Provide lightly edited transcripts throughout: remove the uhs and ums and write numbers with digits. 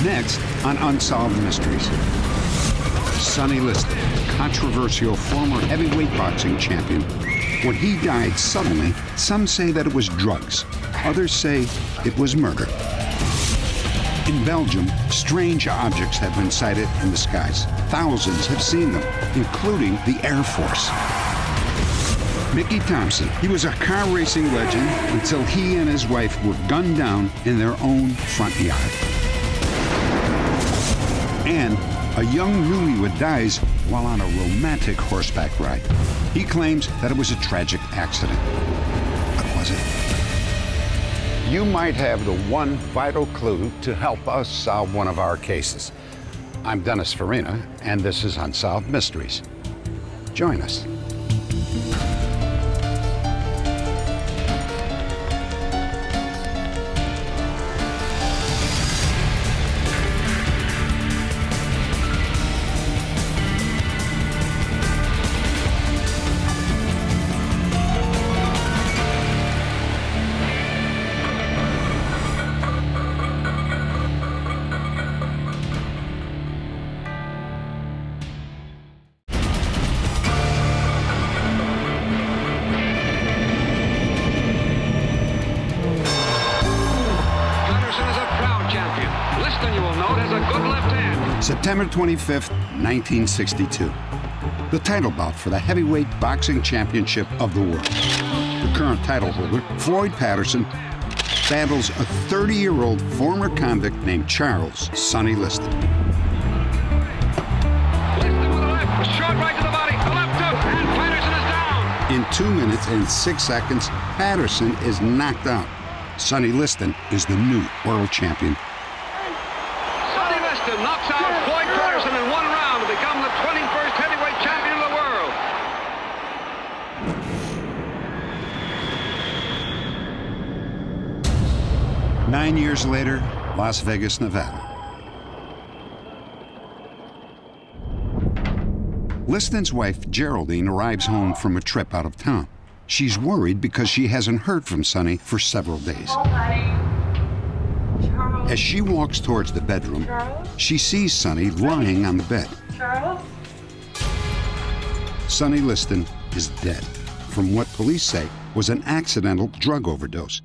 Next on Unsolved Mysteries, Sonny Liston, controversial former heavyweight boxing champion. When he died suddenly, some say that it was drugs. Others say it was murder. In Belgium, strange objects have been sighted in the skies. Thousands have seen them, including the Air Force. Mickey Thompson, he was a car racing legend until he and his wife were gunned down in their own front yard. And a young newlywed dies while on a romantic horseback ride. He claims that it was a tragic accident. But was it? You might have the one vital clue to help us solve one of our cases. I'm Dennis Farina, and this is Unsolved Mysteries. Join us. September 25th, 1962. The title bout for the heavyweight boxing championship of the world. The current title holder, Floyd Patterson, battles a 30-year-old former convict named Charles Sonny Liston. Liston with a left, short right to the body, a left hook, and Patterson is down. In 2 minutes and 6 seconds, Patterson is knocked out. Sonny Liston is the new world champion. Sonny Liston knocks out Floyd Patterson in 1 round to become the 21st heavyweight champion of the world. 9 years later, Las Vegas, Nevada. Liston's wife, Geraldine, arrives home from a trip out of town. She's worried because she hasn't heard from Sonny for several days. As she walks towards the bedroom, she sees Sonny lying on the bed. Sonny Liston is dead from what police say was an accidental drug overdose.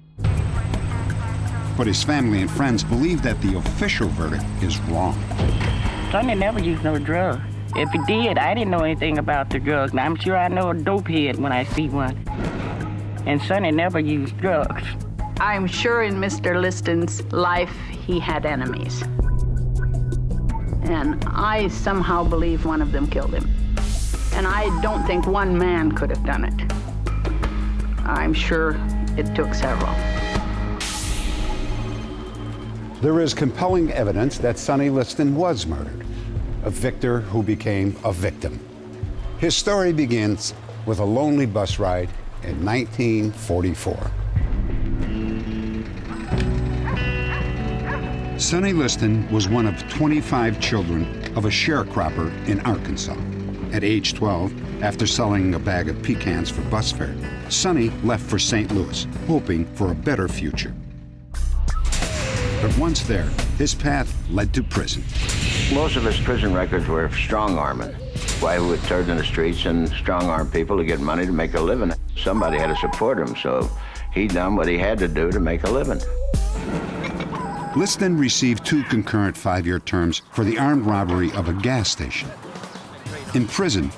But his family and friends believe that the official verdict is wrong. Sonny never used no drugs. If he did, I didn't know anything about the drugs. Now, I'm sure I know a dope head when I see one. And Sonny never used drugs. I'm sure in Mr. Liston's life, he had enemies. And I somehow believe one of them killed him. And I don't think one man could have done it. I'm sure it took several. There is compelling evidence that Sonny Liston was murdered, a victor who became a victim. His story begins with a lonely bus ride in 1944. Sonny Liston was one of 25 children of a sharecropper in Arkansas. At age 12, after selling a bag of pecans for bus fare, Sonny left for St. Louis, hoping for a better future. But once there, his path led to prison. Most of his prison records were strong-arming. Why he would turn in the streets and strong-arm people to get money to make a living. Somebody had to support him, so he done what he had to do to make a living. Liston received 2 concurrent 5-year terms for the armed robbery of a gas station. In prison,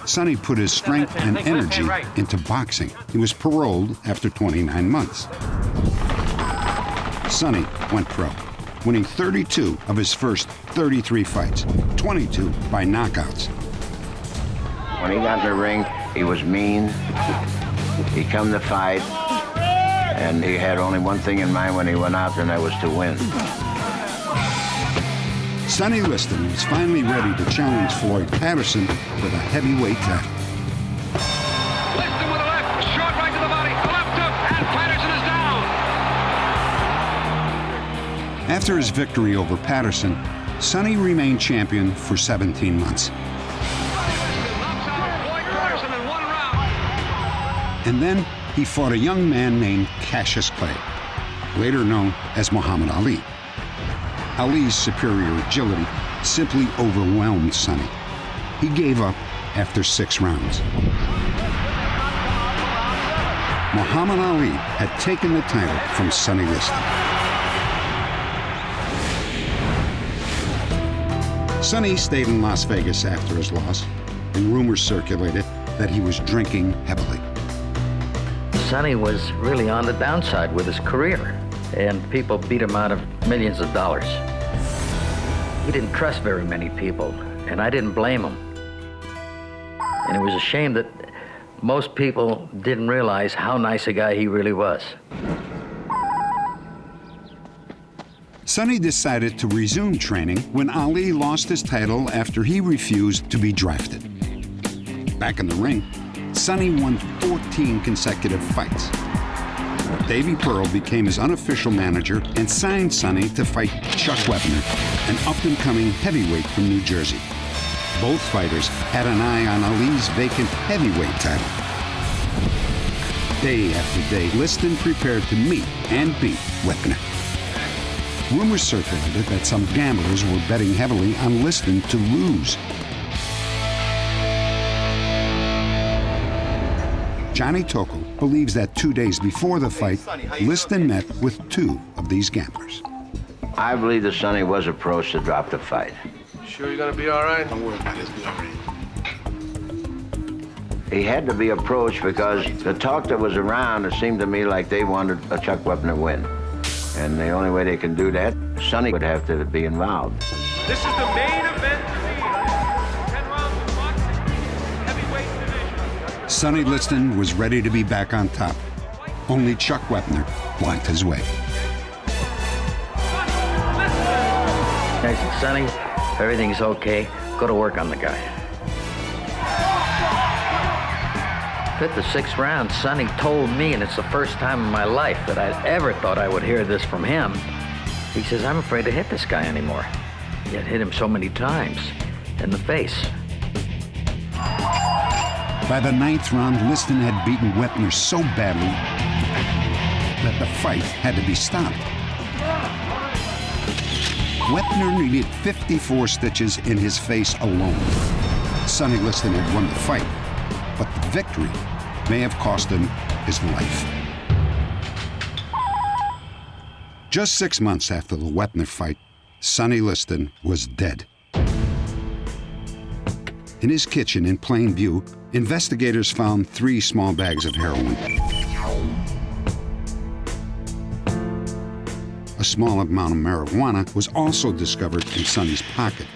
Sonny put his strength and energy into boxing. He was paroled after 29 months. Sonny went pro, winning 32 of his first 33 fights, 22 by knockouts. When he got in the ring, he was mean. He come to fight, and he had only one thing in mind when he went out, and that was to win. Sonny Liston was finally ready to challenge Floyd Patterson for the heavyweight title. Liston with a left, short right to the body, a left hook, and Patterson is down. After his victory over Patterson, Sonny remained champion for 17 months. And then he fought a young man named Cassius Clay, later known as Muhammad Ali. Ali's superior agility simply overwhelmed Sonny. He gave up after 6 rounds. Muhammad Ali had taken the title from Sonny Liston. Sonny stayed in Las Vegas after his loss, and rumors circulated that he was drinking heavily. Sonny was really on the downside with his career, and people beat him out of millions of dollars. He didn't trust very many people, and I didn't blame him. And it was a shame that most people didn't realize how nice a guy he really was. Sonny decided to resume training when Ali lost his title after he refused to be drafted. Back in the ring, Sonny won 14 consecutive fights. Davy Pearl became his unofficial manager and signed Sonny to fight Chuck Wepner, an up-and-coming heavyweight from New Jersey. Both fighters had an eye on Ali's vacant heavyweight title. Day after day, Liston prepared to meet and beat Wepner. Rumors circulated that some gamblers were betting heavily on Liston to lose. Johnny Tocco believes that 2 days before the fight, Liston met with 2 of these gamblers. I believe that Sonny was approached to drop the fight. Sure you're gonna be all right? Don't worry about it. It's all right. He had to be approached because the talk that was around, it seemed to me like they wanted a Chuck Wepner win. And the only way they can do that, Sonny would have to be involved. This is the main event for the 10 rounds of boxing, heavyweight division. Sonny Liston was ready to be back on top. Only Chuck Wepner blocked his way. I said, Sonny, everything's okay. Go to work on the guy. At the 6th round, Sonny told me, and it's the first time in my life that I ever thought I would hear this from him. He says, I'm afraid to hit this guy anymore. He had hit him so many times in the face. By the 9th round, Liston had beaten Wepner so badly that the fight had to be stopped. Wepner needed 54 stitches in his face alone. Sonny Liston had won the fight, but the victory may have cost him his life. Just 6 months after the Wepner fight, Sonny Liston was dead. In his kitchen in plain view, investigators found 3 small bags of heroin. A small amount of marijuana was also discovered in Sonny's pocket,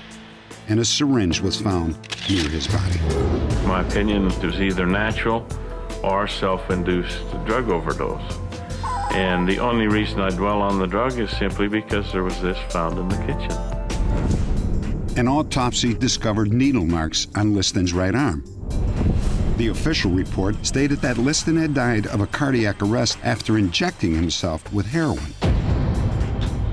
and a syringe was found near his body. In my opinion, it was either natural or self-induced drug overdose. And the only reason I dwell on the drug is simply because there was this found in the kitchen. An autopsy discovered needle marks on Liston's right arm. The official report stated that Liston had died of a cardiac arrest after injecting himself with heroin.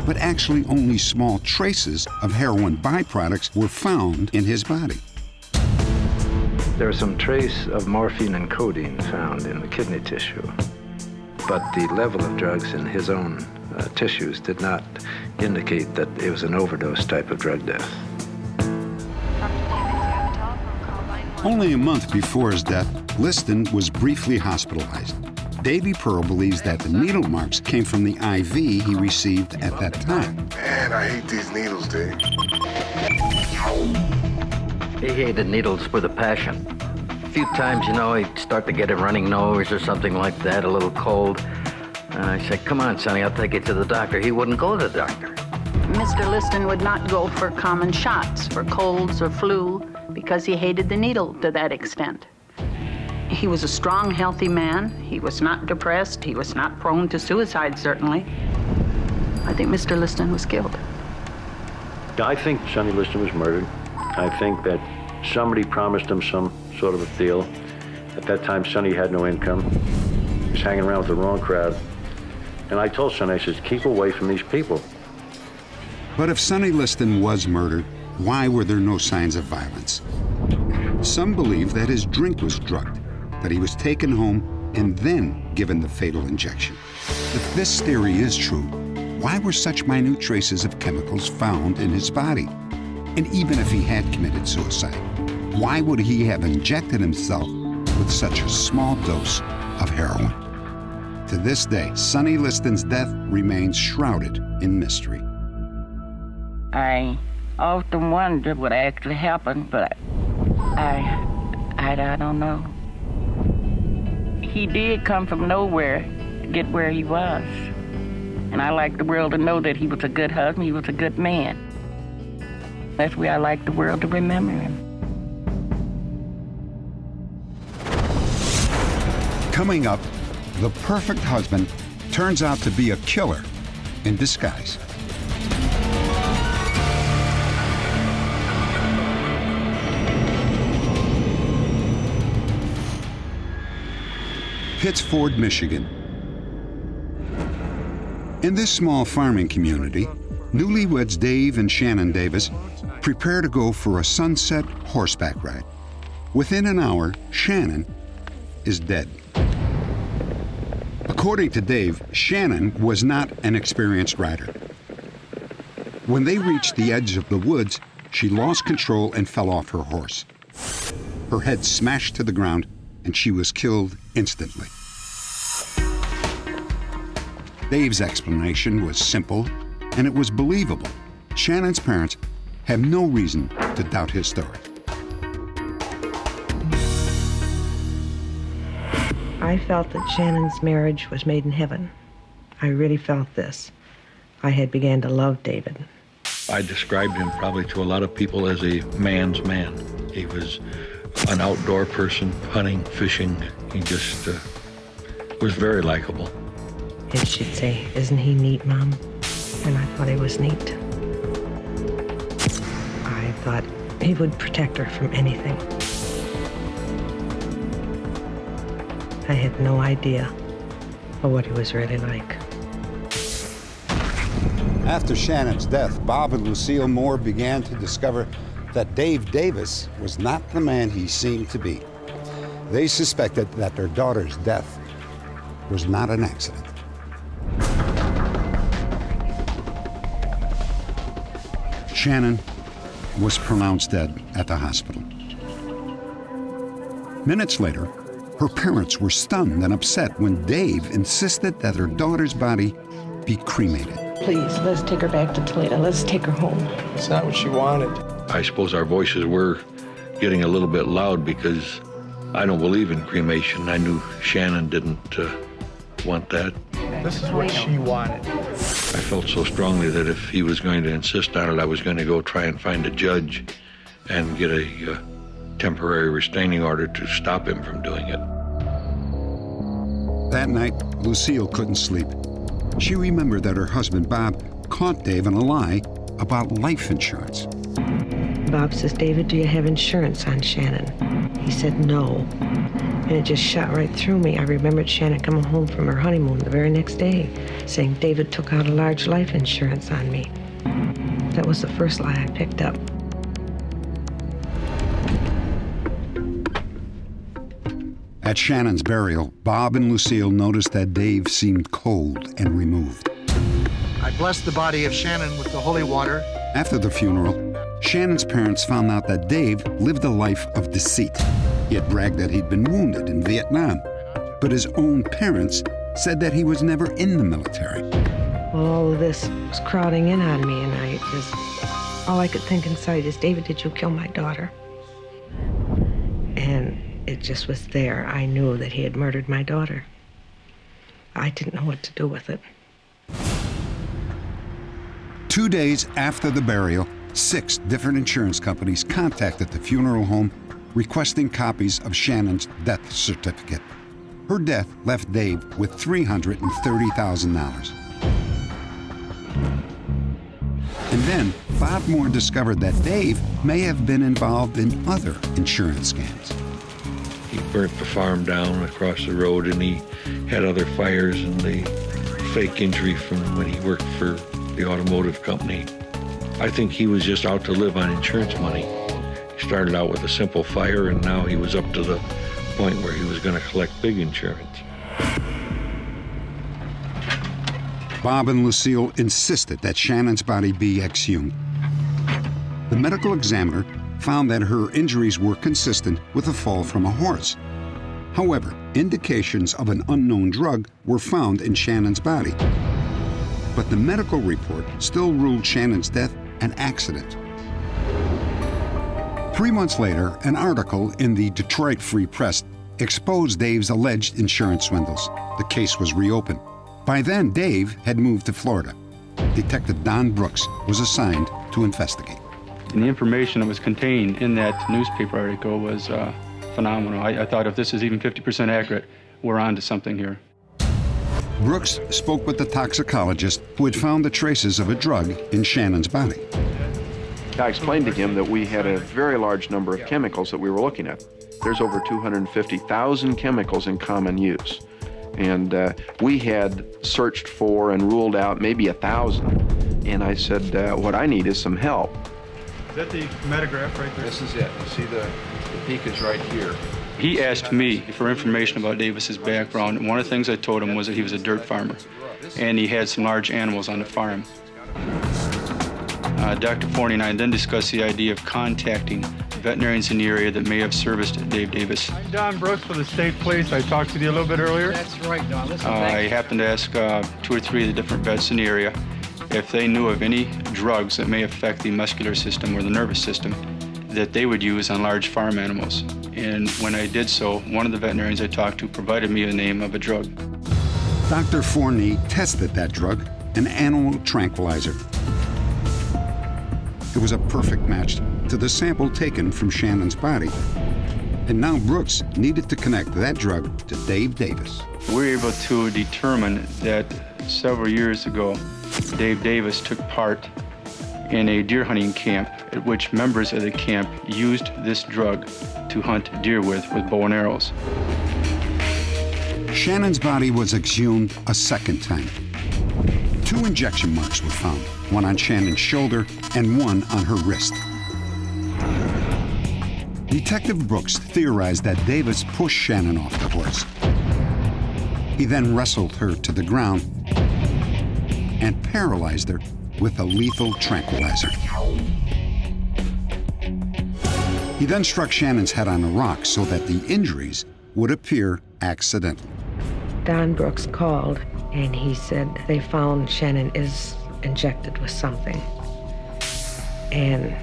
But actually only small traces of heroin byproducts were found in his body. There was some trace of morphine and codeine found in the kidney tissue, but the level of drugs in his own tissues did not indicate that it was an overdose type of drug death. Only a month before his death, Liston was briefly hospitalized. Davy Pearl believes that the needle marks came from the IV he received at that time. Man, I hate these needles, Dave. He hated needles with a passion. A few times, you know, he'd start to get a running nose or something like that, a little cold. I said, come on, Sonny, I'll take you to the doctor. He wouldn't go to the doctor. Mr. Liston would not go for common shots, for colds or flu, because he hated the needle to that extent. He was a strong, healthy man. He was not depressed. He was not prone to suicide, certainly. I think Mr. Liston was killed. I think Sonny Liston was murdered. I think that somebody promised him some sort of a deal. At that time, Sonny had no income. He was hanging around with the wrong crowd. And I told Sonny, I said, keep away from these people. But if Sonny Liston was murdered, why were there no signs of violence? Some believe that his drink was drugged, that he was taken home and then given the fatal injection. If this theory is true, Why were such minute traces of chemicals found in his body? And even if he had committed suicide, why would he have injected himself with such a small dose of heroin? To this day, Sonny Liston's death remains shrouded in mystery. I often wonder what actually happened, but I don't know. He did come from nowhere to get where he was. And I like the world to know that he was a good husband, he was a good man. That's why I like the world to remember him. Coming up, the perfect husband turns out to be a killer in disguise. Pittsford, Michigan. In this small farming community, newlyweds Dave and Shannon Davis prepare to go for a sunset horseback ride. Within an hour, Shannon is dead. According to Dave, Shannon was not an experienced rider. When they reached the edge of the woods, she lost control and fell off her horse. Her head smashed to the ground, and she was killed instantly. Dave's explanation was simple, and it was believable. Shannon's parents have no reason to doubt his story. I felt that Shannon's marriage was made in heaven. I really felt this. I had began to love David. I described him probably to a lot of people as a man's man. He was an outdoor person, hunting, fishing. He just was very likable. And she'd say, "Isn't he neat, Mom?" And I thought he was neat. I thought he would protect her from anything. I had no idea of what he was really like. After Shannon's death, Bob and Lucille Moore began to discover that Dave Davis was not the man he seemed to be. They suspected that their daughter's death was not an accident. Shannon was pronounced dead at the hospital. Minutes later, her parents were stunned and upset when Dave insisted that her daughter's body be cremated. Please, let's take her back to Toledo. Let's take her home. It's not what she wanted. I suppose our voices were getting a little bit loud because I don't believe in cremation. I knew Shannon didn't want that. This is what she wanted. I felt so strongly that if he was going to insist on it, I was going to go try and find a judge and get a temporary restraining order to stop him from doing it. That night, Lucille couldn't sleep. She remembered that her husband, Bob, caught Dave in a lie about life insurance. Bob says, "David, do you have insurance on Shannon?" He said no. And it just shot right through me. I remembered Shannon coming home from her honeymoon the very next day, saying David took out a large life insurance on me. That was the first lie I picked up. At Shannon's burial, Bob and Lucille noticed that Dave seemed cold and removed. I blessed the body of Shannon with the holy water. After the funeral, Shannon's parents found out that Dave lived a life of deceit. He had bragged that he'd been wounded in Vietnam, but his own parents said that he was never in the military. Well, all of this was crowding in on me, and all I could think inside is, "David, did you kill my daughter?" And it just was there. I knew that he had murdered my daughter. I didn't know what to do with it. 2 days after the burial, 6 different insurance companies contacted the funeral home requesting copies of Shannon's death certificate. Her death left Dave with $330,000. And then Bob Moore discovered that Dave may have been involved in other insurance scams. He burnt the farm down across the road, and he had other fires and the fake injury from when he worked for the automotive company. I think he was just out to live on insurance money. He started out with a simple fire, and now he was up to the point where he was going to collect big insurance. Bob and Lucille insisted that Shannon's body be exhumed. The medical examiner found that her injuries were consistent with a fall from a horse. However, indications of an unknown drug were found in Shannon's body. But the medical report still ruled Shannon's death an accident. 3 months later, an article in the Detroit Free Press exposed Dave's alleged insurance swindles. The case was reopened. By then, Dave had moved to Florida. Detective Don Brooks was assigned to investigate. And the information that was contained in that newspaper article was phenomenal. I thought if this is even 50% accurate, we're on to something here. Brooks spoke with the toxicologist who had found the traces of a drug in Shannon's body. I explained to him that we had a very large number of chemicals that we were looking at. There's over 250,000 chemicals in common use. And we had searched for and ruled out maybe 1,000. And I said, what I need is some help. Is that the hematograph right there? This is it. You see the peak is right here. He asked me for information about Davis's background, and one of the things I told him was that he was a dirt farmer, and he had some large animals on the farm. Dr. Forney and I then discussed the idea of contacting veterinarians in the area that may have serviced Dave Davis. I'm Don Brooks with the State Police. I talked to you a little bit earlier. That's right, Don. Listen, I happened to ask 2 or 3 of the different vets in the area if they knew of any drugs that may affect the muscular system or the nervous system that they would use on large farm animals. And when I did so, one of the veterinarians I talked to provided me the name of a drug. Dr. Forney tested that drug, an animal tranquilizer. It was a perfect match to the sample taken from Shannon's body. And now Brooks needed to connect that drug to Dave Davis. We were able to determine that several years ago, Dave Davis took part in a deer hunting camp at which members of the camp used this drug to hunt deer with bow and arrows. Shannon's body was exhumed a second time. 2 injection marks were found, one on Shannon's shoulder and one on her wrist. Detective Brooks theorized that Davis pushed Shannon off the horse. He then wrestled her to the ground and paralyzed her with a lethal tranquilizer. He then struck Shannon's head on a rock so that the injuries would appear accidental. Don Brooks called, and he said they found Shannon is injected with something. And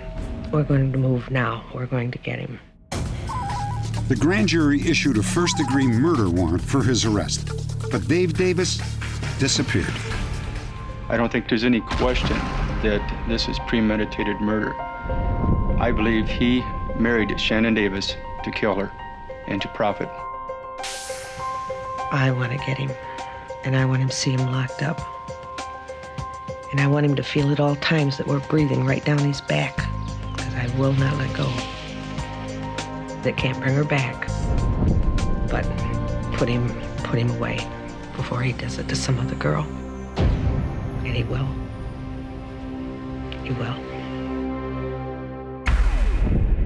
we're going to move now. We're going to get him. The grand jury issued a first-degree murder warrant for his arrest, but Dave Davis disappeared. I don't think there's any question that this is premeditated murder. I believe he married Shannon Davis to kill her and to profit. I want to get him, and I want him to see him locked up. And I want him to feel at all times that we're breathing right down his back, because I will not let go. That can't bring her back, but put him away before he does it to some other girl. And he will. He will.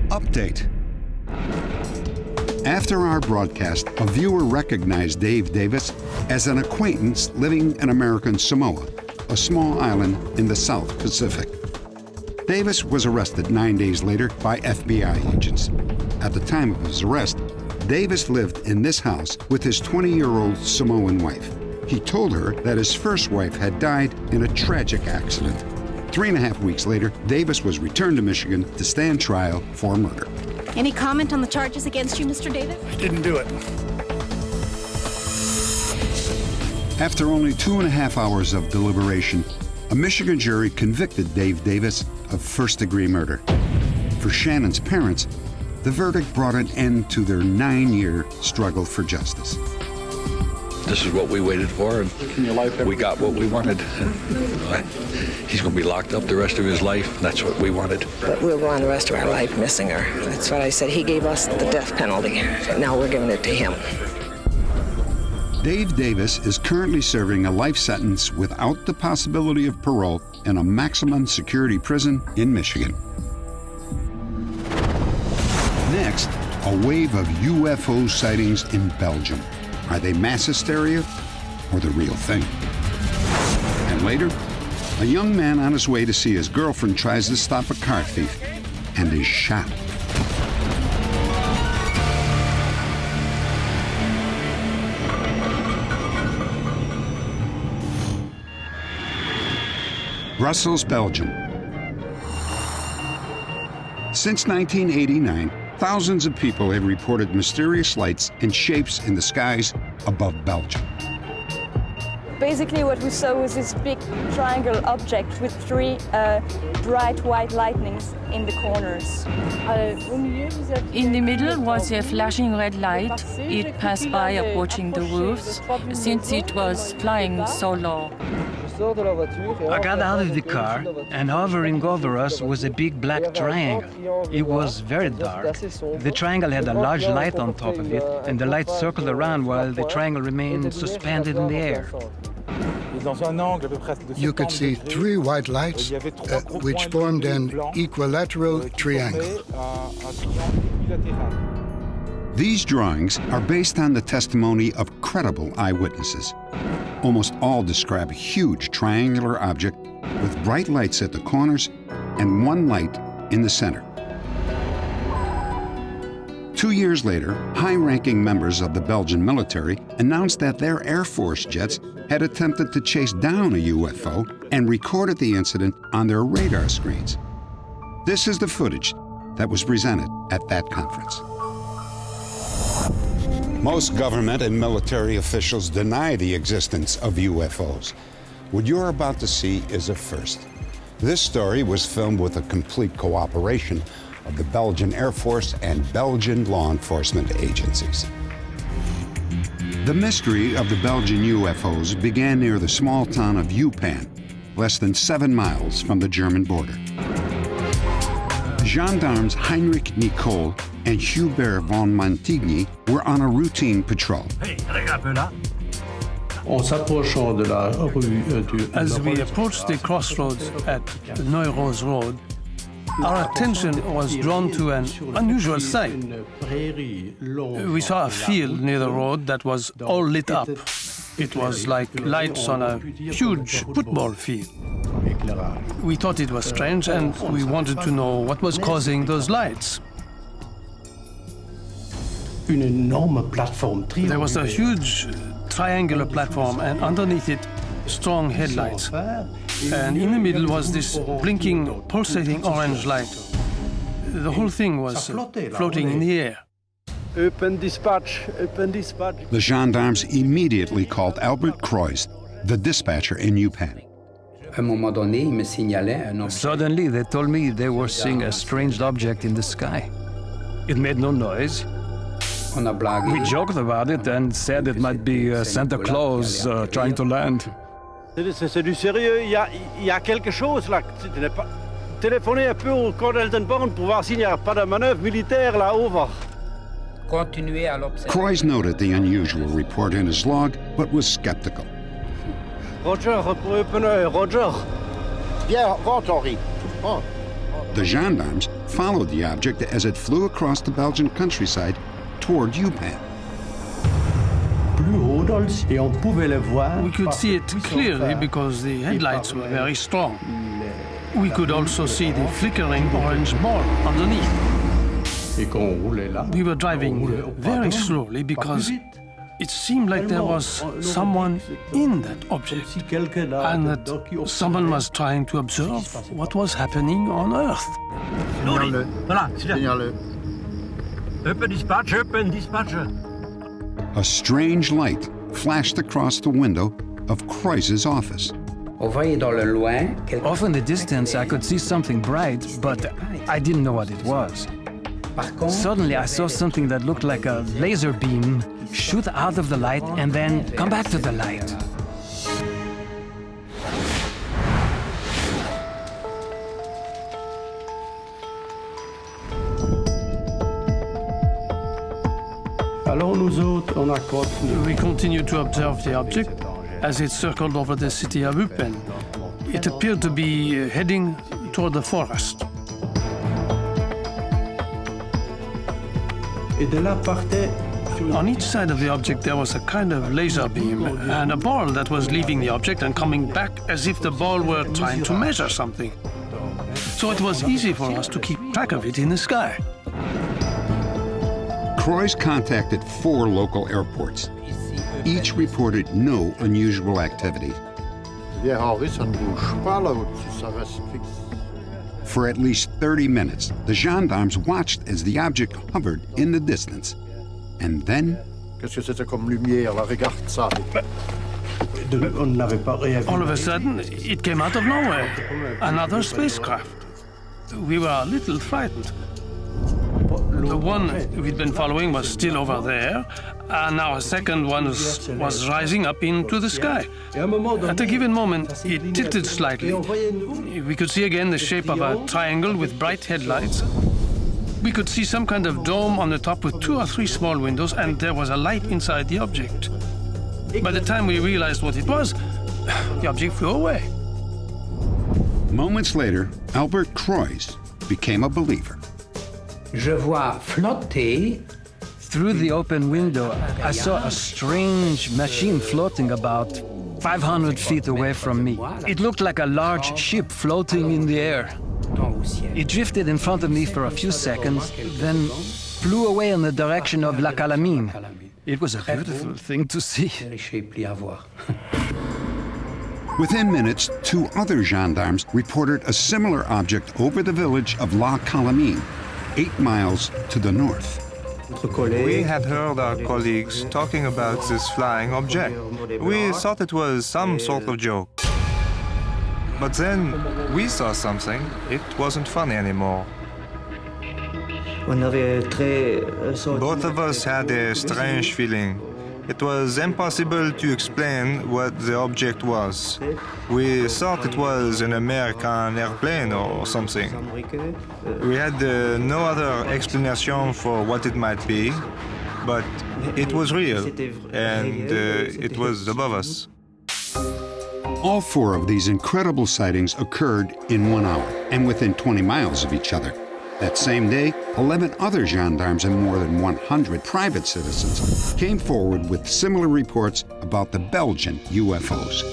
Update. After our broadcast, a viewer recognized Dave Davis as an acquaintance living in American Samoa, a small island in the South Pacific. Davis was arrested 9 days later by FBI agents. At the time of his arrest, Davis lived in this house with his 20-year-old Samoan wife. He told her that his first wife had died in a tragic accident. 3.5 weeks later, Davis was returned to Michigan to stand trial for murder. Any comment on the charges against you, Mr. Davis? I didn't do it. After only 2.5 hours of deliberation, a Michigan jury convicted Dave Davis of first-degree murder. For Shannon's parents, the verdict brought an end to their 9-year struggle for justice. This is what we waited for, and we got what we wanted. He's going to be locked up the rest of his life, and that's what we wanted. But we'll go on the rest of our life missing her. That's what I said. He gave us the death penalty. Now we're giving it to him. Dave Davis is currently serving a life sentence without the possibility of parole in a maximum security prison in Michigan. Next, a wave of UFO sightings in Belgium. Are they mass hysteria or the real thing? later, a young man on his way to see his girlfriend tries to stop a car thief and is shot. Brussels, Belgium. Since 1989, thousands of people have reported mysterious lights and shapes in the skies above Belgium. Basically what we saw was this big triangle object with three bright white lightnings in the corners. In the middle was a flashing red light. It passed by approaching the roofs since it was flying so low. I got out of the car, and hovering over us was a big black triangle. It was very dark. The triangle had a large light on top of it, and the light circled around while the triangle remained suspended in the air. You could see three white lights, which formed an equilateral triangle. These drawings are based on the testimony of credible eyewitnesses. Almost all describe a huge triangular object with bright lights at the corners and one light in the center. 2 years later, high-ranking members of the Belgian military announced that their Air Force jets had attempted to chase down a UFO and recorded the incident on their radar screens. This is the footage that was presented at that conference. Most government and military officials deny the existence of UFOs. What you're about to see is a first. This story was filmed with a complete cooperation of the Belgian Air Force and Belgian law enforcement agencies. The mystery of the Belgian UFOs began near the small town of Eupen, less than 7 miles from the German border. Gendarmes Heinrich Nicole and Hubert von Montigny were on a routine patrol. As we approached the crossroads at Neuros Road, our attention was drawn to an unusual sight. We saw a field near the road that was all lit up. It was like lights on a huge football field. We thought it was strange, and we wanted to know what was causing those lights. There was a huge triangular platform, and underneath it, strong headlights. And in the middle was this blinking, pulsating orange light. The whole thing was floating in the air. Open dispatch, open dispatch. The gendarmes immediately called Albert Kreuz, the dispatcher in Eupen. Suddenly, they told me they were seeing a strange object in the sky. It made no noise. We joked about it and said it might be Santa Claus trying to land. C'est du sérieux, il y a quelque chose là. Téléphonez un peu au corps d'Eldenborn pour voir s'il n'y a pas de manœuvre militaire là, over. Kreuz noted the unusual report in his log, but was skeptical. Roger, Roger. Viens, rentre, Henri. The gendarmes followed the object as it flew across the Belgian countryside toward Eupen. We could see it clearly because the headlights were very strong. We could also see the flickering orange ball underneath. We were driving very slowly because it seemed like there was someone in that object and that someone was trying to observe what was happening on Earth. Open dispatch, open dispatch. A strange light flashed across the window of Kreuz's office. Off in the distance, I could see something bright, but I didn't know what it was. Suddenly, I saw something that looked like a laser beam shoot out of the light and then come back to the light. We continued to observe the object as it circled over the city of Eupen. It appeared to be heading toward the forest. On each side of the object there was a kind of laser beam and a ball that was leaving the object and coming back as if the ball were trying to measure something. So it was easy for us to keep track of it in the sky. Croix contacted 4 local airports. Each reported no unusual activity. For at least 30 minutes, the gendarmes watched as the object hovered in the distance. And then... All of a sudden, it came out of nowhere. Another spacecraft. We were a little frightened. The one we'd been following was still over there, and now a second one was rising up into the sky. At a given moment, it tilted slightly. We could see again the shape of a triangle with bright headlights. We could see some kind of dome on the top with 2 or 3 small windows, and there was a light inside the object. By the time we realized what it was, the object flew away. Moments later, Albert Croix became a believer. Je vois flotter. Through the open window, I saw a strange machine floating about 500 feet away from me. It looked like a large ship floating in the air. It drifted in front of me for a few seconds, then flew away in the direction of La Calamine. It was a beautiful thing to see. Within minutes, 2 other gendarmes reported a similar object over the village of La Calamine, 8 miles to the north. We had heard our colleagues talking about this flying object. We thought it was some sort of joke. But then we saw something. It wasn't funny anymore. Both of us had a strange feeling. It was impossible to explain what the object was. We thought it was an American airplane or something. We had no other explanation for what it might be, but it was real, and it was above us. All 4 of these incredible sightings occurred in 1 hour and within 20 miles of each other. That same day, 11 other gendarmes and more than 100 private citizens came forward with similar reports about the Belgian UFOs.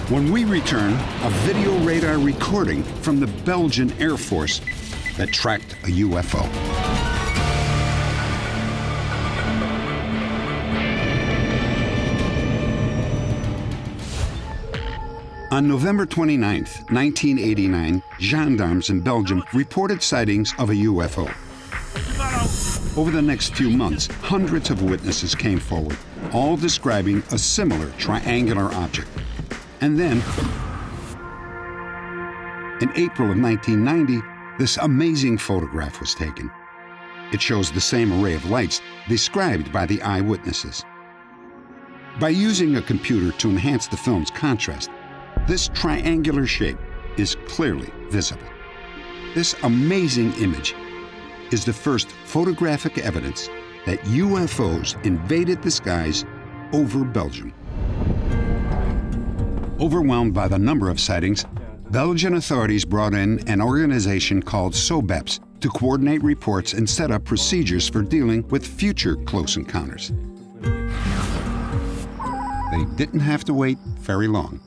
When we return, a video radar recording from the Belgian Air Force that tracked a UFO. On November 29, 1989, gendarmes in Belgium reported sightings of a UFO. Over the next few months, hundreds of witnesses came forward, all describing a similar triangular object. And then, in April of 1990, this amazing photograph was taken. It shows the same array of lights described by the eyewitnesses. By using a computer to enhance the film's contrast, this triangular shape is clearly visible. This amazing image is the first photographic evidence that UFOs invaded the skies over Belgium. Overwhelmed by the number of sightings, Belgian authorities brought in an organization called SOBEPS to coordinate reports and set up procedures for dealing with future close encounters. They didn't have to wait very long.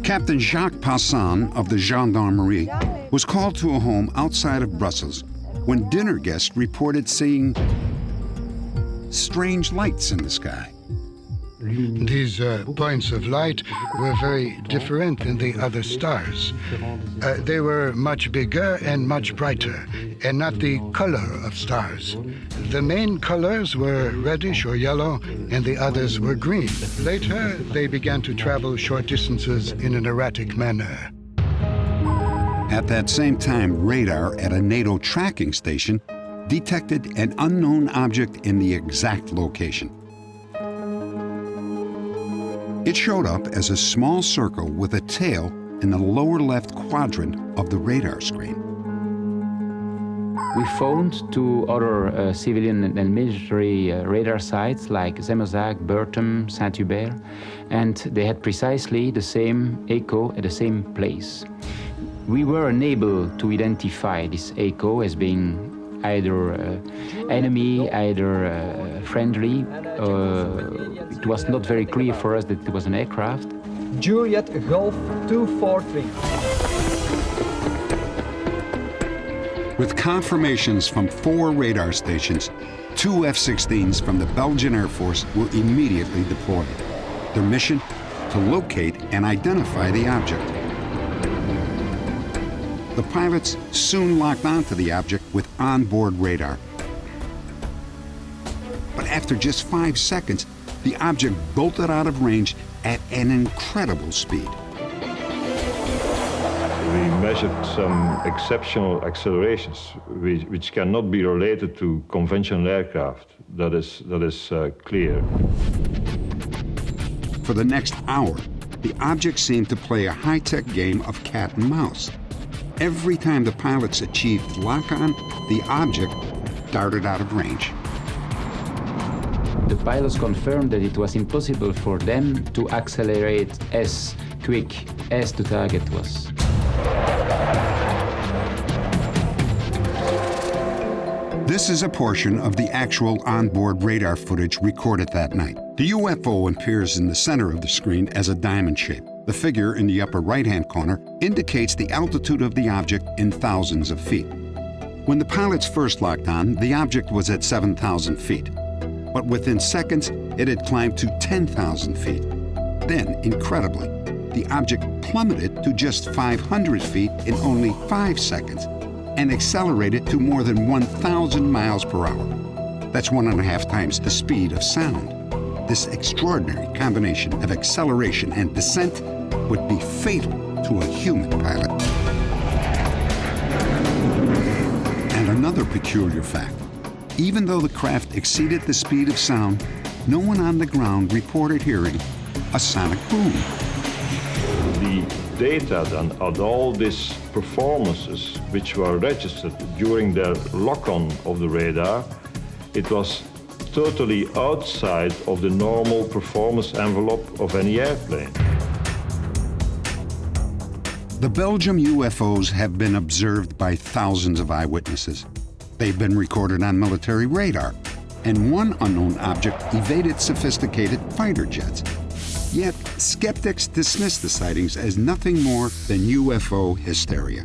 Captain Jacques Passan of the Gendarmerie was called to a home outside of Brussels when dinner guests reported seeing strange lights in the sky. These points of light were very different than the other stars. They were much bigger and much brighter, and not the color of stars. The main colors were reddish or yellow, and the others were green. Later, they began to travel short distances in an erratic manner. At that same time, radar at a NATO tracking station detected an unknown object in the exact location. It showed up as a small circle with a tail in the lower left quadrant of the radar screen. We phoned to other civilian and military radar sites like Zemerzag, Bertum, Saint-Hubert, and they had precisely the same echo at the same place. We were unable to identify this echo as being either enemy, either friendly. It was not very clear for us that it was an aircraft. Juliet Golf 243. With confirmations from 4 radar stations, 2 F-16s from the Belgian Air Force were immediately deployed. Their mission? To locate and identify the object. The pilots soon locked onto the object with onboard radar. But after just 5 seconds, the object bolted out of range at an incredible speed. We measured some exceptional accelerations which cannot be related to conventional aircraft. That is clear. For the next hour, the object seemed to play a high-tech game of cat and mouse. Every time the pilots achieved lock-on, the object darted out of range. The pilots confirmed that it was impossible for them to accelerate as quick as the target was. This is a portion of the actual onboard radar footage recorded that night. The UFO appears in the center of the screen as a diamond shape. The figure in the upper right-hand corner indicates the altitude of the object in thousands of feet. When the pilots first locked on, the object was at 7,000 feet. But within seconds, it had climbed to 10,000 feet. Then, incredibly, the object plummeted to just 500 feet in only 5 seconds and accelerated to more than 1,000 miles per hour. That's 1.5 times the speed of sound. This extraordinary combination of acceleration and descent would be fatal to a human pilot. And another peculiar fact, even though the craft exceeded the speed of sound, no one on the ground reported hearing a sonic boom. The data then on all these performances which were registered during the lock-on of the radar, it was totally outside of the normal performance envelope of any airplane. The Belgium UFOs have been observed by thousands of eyewitnesses. They've been recorded on military radar, and one unknown object evaded sophisticated fighter jets. Yet, skeptics dismiss the sightings as nothing more than UFO hysteria.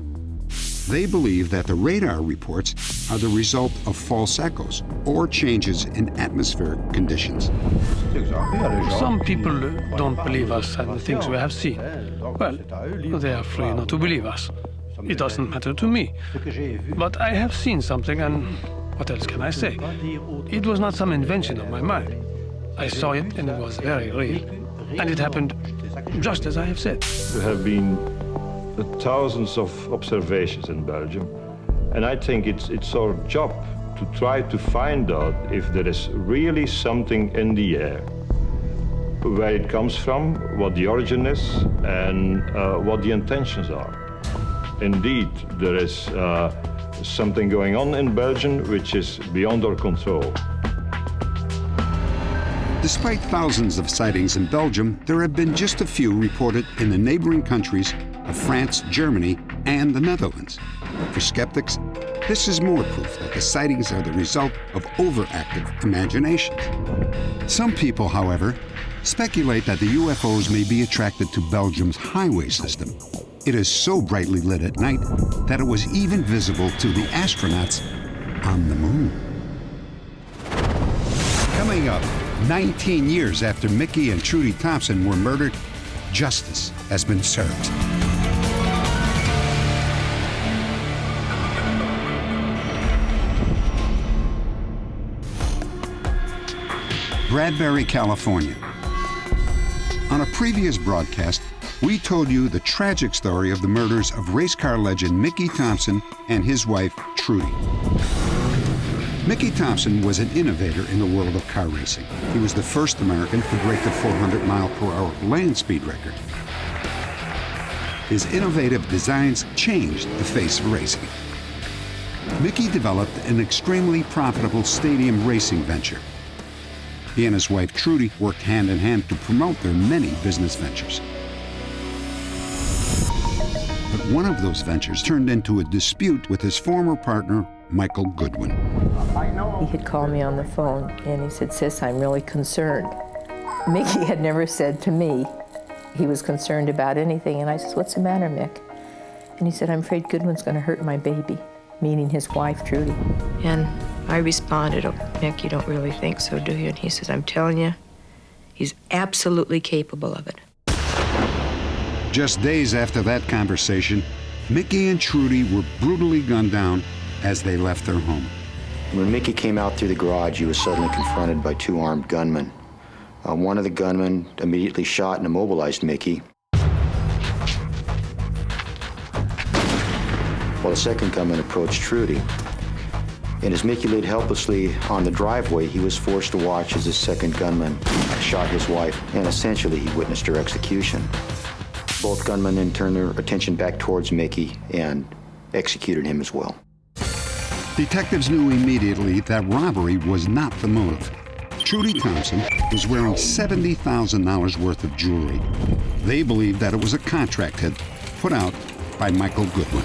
They believe that the radar reports are the result of false echoes or changes in atmospheric conditions. Some people don't believe us and the things we have seen. Well, they are free not to believe us. It doesn't matter to me. But I have seen something, and what else can I say? It was not some invention of my mind. I saw it, and it was very real. And it happened just as I have said. There have been thousands of observations in Belgium, and I think it's our job to try to find out if there is really something in the air, where it comes from, what the origin is, and what the intentions are. Indeed, there is something going on in Belgium which is beyond our control. Despite thousands of sightings in Belgium, there have been just a few reported in the neighboring countries of France, Germany, and the Netherlands. For skeptics, this is more proof that the sightings are the result of overactive imaginations. Some people, however, speculate that the UFOs may be attracted to Belgium's highway system. It is so brightly lit at night that it was even visible to the astronauts on the moon. Coming up, 19 years after Mickey and Trudy Thompson were murdered, justice has been served. Bradbury, California. On a previous broadcast, we told you the tragic story of the murders of race car legend Mickey Thompson and his wife, Trudy. Mickey Thompson was an innovator in the world of car racing. He was the first American to break the 400-mile-per-hour land speed record. His innovative designs changed the face of racing. Mickey developed an extremely profitable stadium racing venture. He and his wife, Trudy, worked hand in hand to promote their many business ventures. But One of those ventures turned into a dispute with his former partner, Michael Goodwin. He had called me on the phone and he said, "Sis, I'm really concerned." Mickey had never said to me he was concerned about anything. And I said, "What's the matter, Mick?" And he said, "I'm afraid Goodwin's going to hurt my baby," meaning his wife, Trudy. And I responded, "Oh, Mick, you don't really think so, do you?" And he says, "I'm telling you, he's absolutely capable of it." Just days after that conversation, Mickey and Trudy were brutally gunned down as they left their home. When Mickey came out through the garage, he was suddenly confronted by two armed gunmen. One of the gunmen immediately shot and immobilized Mickey, while the second gunman approached Trudy. And as Mickey laid helplessly on the driveway, he was forced to watch as the second gunman shot his wife, and essentially he witnessed her execution. Both gunmen then turned their attention back towards Mickey and executed him as well. Detectives knew immediately that robbery was not the motive. Trudy Thompson was wearing $70,000 worth of jewelry. They believed that it was a contract hit put out by Michael Goodwin.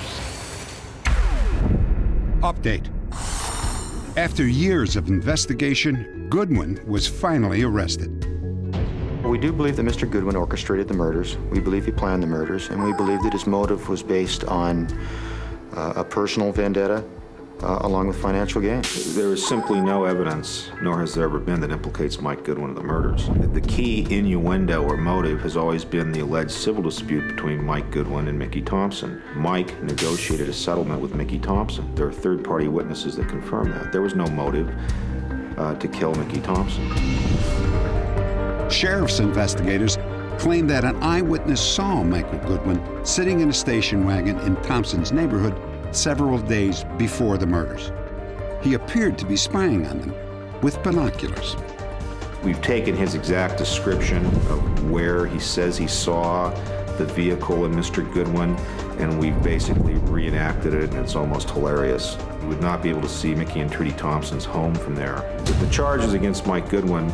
Update. After years of investigation, Goodwin was finally arrested. We do believe that Mr. Goodwin orchestrated the murders. We believe he planned the murders, and we believe that his motive was based on a personal vendetta along with financial gain. There is simply no evidence, nor has there ever been, that implicates Mike Goodwin in the murders. The key innuendo or motive has always been the alleged civil dispute between Mike Goodwin and Mickey Thompson. Mike negotiated a settlement with Mickey Thompson. There are third-party witnesses that confirm that. There was no motive to kill Mickey Thompson. Sheriff's investigators claim that an eyewitness saw Michael Goodwin sitting in a station wagon in Thompson's neighborhood several days before the murders. He appeared to be spying on them with binoculars. We've taken his exact description of where he says he saw the vehicle and Mr. Goodwin, and we've basically reenacted it, and it's almost hilarious. You would not be able to see Mickey and Trudy Thompson's home from there. The charges against Mike Goodwin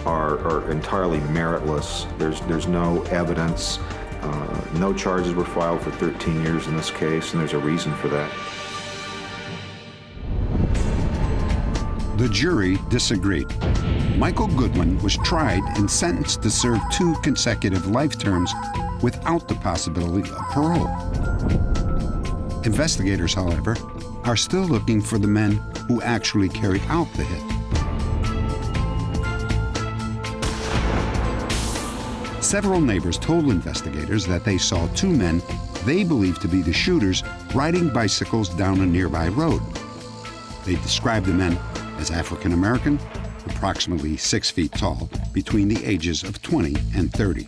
are entirely meritless. There's no evidence. No charges were filed for 13 years in this case, and there's a reason for that. The jury disagreed. Michael Goodwin was tried and sentenced to serve 2 consecutive life terms without the possibility of parole. Investigators, however, are still looking for the men who actually carried out the hit. Several neighbors told investigators that they saw 2 men they believed to be the shooters riding bicycles down a nearby road. They described the men as African American, approximately 6 feet tall, between the ages of 20 and 30.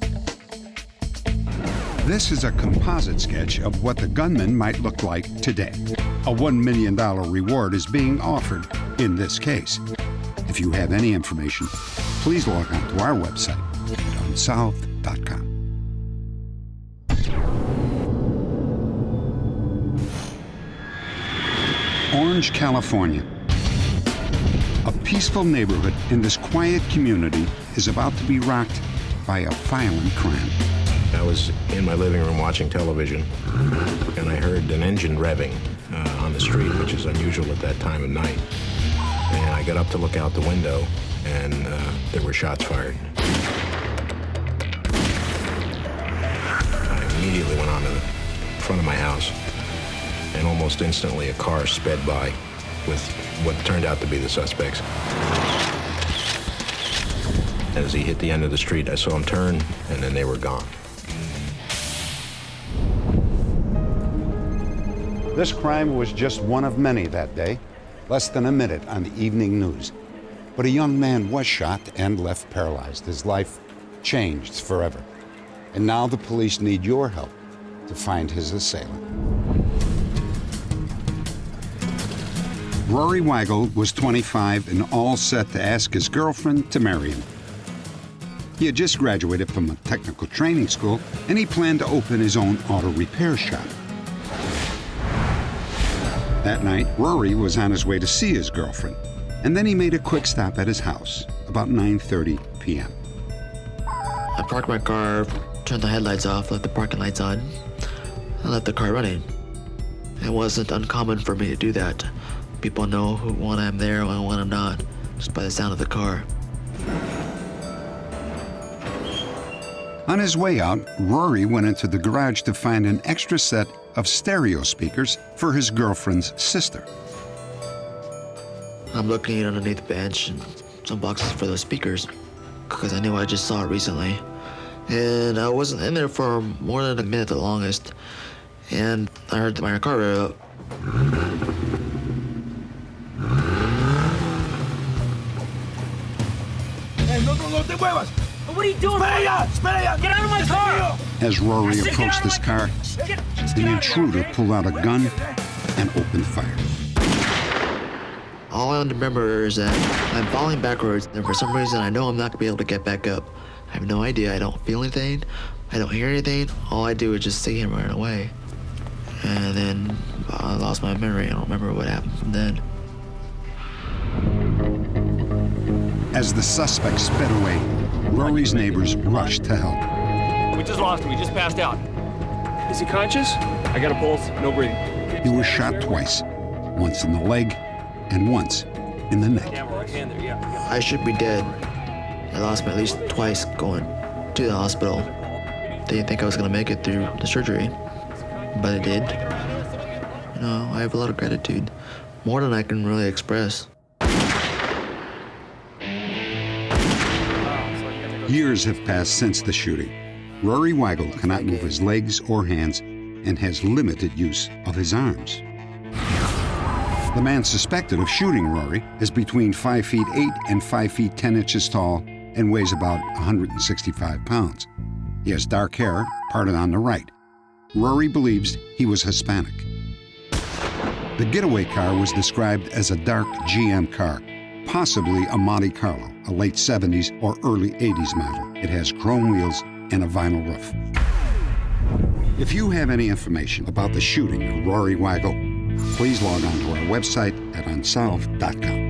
This is a composite sketch of what the gunman might look like today. A $1 million reward is being offered in this case. If you have any information, please log on to our website at unsolved.com. Orange, California. A peaceful neighborhood in this quiet community is about to be rocked by a violent crime. I was in my living room watching television, and I heard an engine revving on the street, which is unusual at that time of night. And I got up to look out the window, and there were shots fired. I immediately went on to the front of my house, and almost instantly a car sped by with what turned out to be the suspects. As he hit the end of the street, I saw him turn, and then they were gone. This crime was just one of many that day, less than a minute on the evening news. But a young man was shot and left paralyzed. His life changed forever. And now the police need your help to find his assailant. Rory Weigel was 25 and all set to ask his girlfriend to marry him. He had just graduated from a technical training school, and he planned to open his own auto repair shop. That night, Rory was on his way to see his girlfriend, and then he made a quick stop at his house, about 9:30 p.m. I parked my car, turned the headlights off, left the parking lights on. I left the car running. It wasn't uncommon for me to do that. People know when I'm there and when I'm not, just by the sound of the car. On his way out, Rory went into the garage to find an extra set of stereo speakers for his girlfriend's sister. I'm looking underneath the bench and some boxes for those speakers, because I knew I just saw it recently. And I wasn't in there for more than a minute at the longest, and I heard my car rev up. Hey, no te muevas! What are you doing? Get out of my car! As Rory approached this car, the intruder pulled out a gun and opened fire. All I remember is that I'm falling backwards, and for some reason I know I'm not gonna be able to get back up. I have no idea. I don't feel anything. I don't hear anything. All I do is just see him run away. And then I lost my memory. I don't remember what happened from then. As the suspect sped away, Rory's neighbors rushed to help. We just lost him. We just passed out. Is he conscious? I got a pulse. No breathing. He was shot twice, once in the leg and once in the neck. I should be dead. I lost me at least twice going to the hospital. Didn't think I was gonna make it through the surgery, but I did. You know, I have a lot of gratitude, more than I can really express. Years have passed since the shooting. Rory Weigel cannot move his legs or hands and has limited use of his arms. The man suspected of shooting Rory is between 5'8" and 5'10" tall and weighs about 165 pounds. He has dark hair, parted on the right. Rory believes he was Hispanic. The getaway car was described as a dark GM car, possibly a Monte Carlo, a late 70s or early 80s model. It has chrome wheels and a vinyl roof. If you have any information about the shooting of Rory Weigel, please log on to our website at unsolved.com.